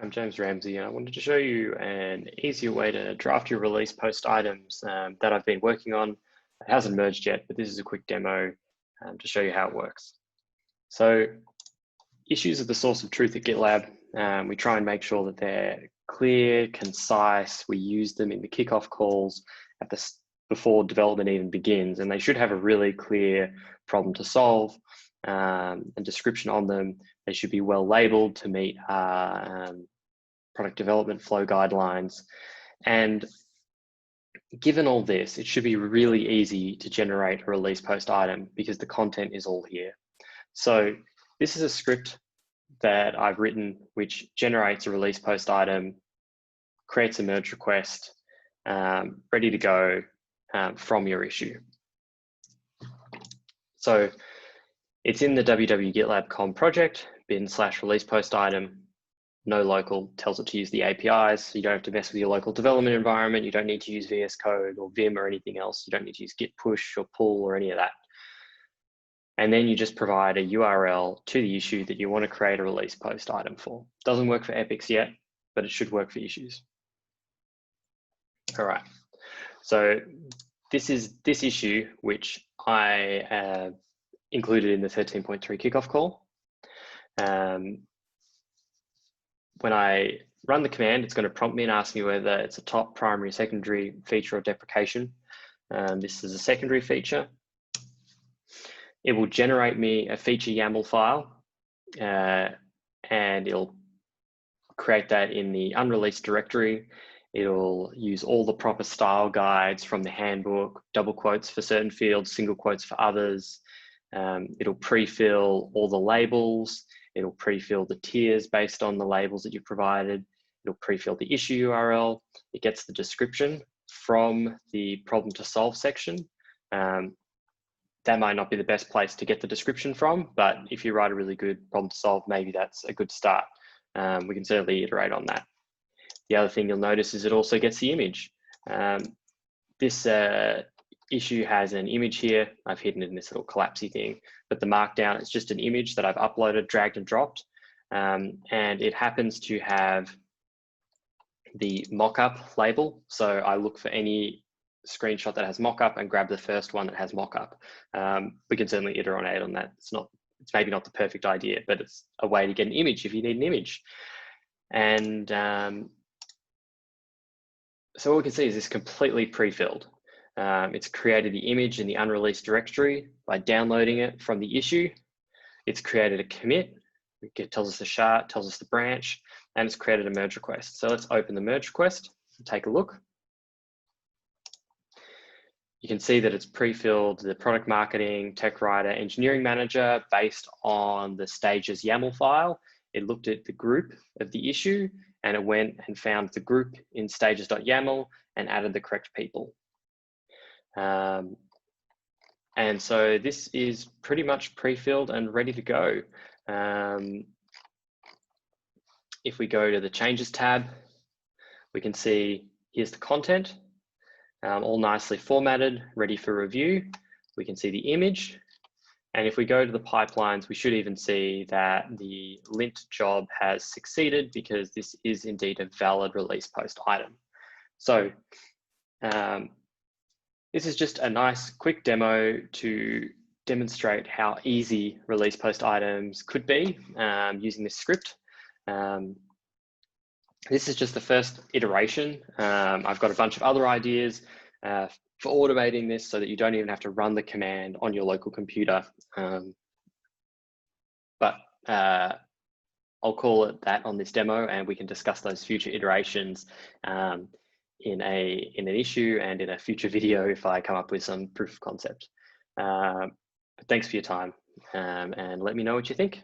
I'm James Ramsey, and I wanted to show you an easier way to draft your release post items that I've been working on. It hasn't merged yet, but this is a quick demo to show you how it works. So issues are the source of truth at GitLab. We try and make sure that they're clear, concise. We use them in the kickoff calls at before development even begins, and they should have a really clear problem to solve and description on them. They should be well labeled to meet product development flow guidelines. And given all this, it should be really easy to generate a release post item because the content is all here. So this is a script that I've written which generates a release post item, creates a merge request, ready to go from your issue. So it's in the www.gitlab.com project, bin/release post item, no local, tells it to use the APIs. So you don't have to mess with your local development environment. You don't need to use VS Code or Vim or anything else. You don't need to use git push or pull or any of that. And then you just provide a URL to the issue that you want to create a release post item for. Doesn't work for epics yet, but it should work for issues. All right. So this is this issue, which I included in the 13.3 kickoff call. When I run the command, it's going to prompt me and ask me whether it's a top, primary, secondary feature or deprecation. This is a secondary feature. It will generate me a feature YAML file, and it'll create that in the unreleased directory. It'll use all the proper style guides from the handbook, double quotes for certain fields, single quotes for others. It'll pre-fill all the labels. It'll pre-fill the tiers based on the labels that you've provided. It'll pre-fill the issue URL. It gets the description from the problem to solve section. That might not be the best place to get the description from, but if you write a really good problem to solve, maybe that's a good start. We can certainly iterate on that. The other thing you'll notice is it also gets the image. This issue has an image here. I've hidden it in this little collapsy thing, but the markdown is just an image that I've uploaded, dragged and dropped. And it happens to have the mockup label. So I look for any screenshot that has mockup and grab the first one that has mockup. We can certainly iterate on that. It's maybe not the perfect idea, but it's a way to get an image if you need an image. And so what we can see is this completely pre-filled. It's created the image in the unreleased directory by downloading it from the issue. It's created a commit. It tells us the shard, tells us the branch, and it's created a merge request. So let's open the merge request and take a look. You can see that it's pre-filled the product marketing, tech writer, engineering manager based on the stages YAML file. It looked at the group of the issue and it went and found the group in stages.yaml and added the correct people. And so this is pretty much pre-filled and ready to go. If we go to the changes tab, we can see here's the content, all nicely formatted, ready for review. We can see the image. And if we go to the pipelines, we should even see that the lint job has succeeded because this is indeed a valid release post item. So this is just a nice quick demo to demonstrate how easy release post items could be using this script. This is just the first iteration. I've got a bunch of other ideas for automating this so that you don't even have to run the command on your local computer. But I'll call it that on this demo, and we can discuss those future iterations in an issue and in a future video if I come up with some proof of concept. But thanks for your time, and let me know what you think.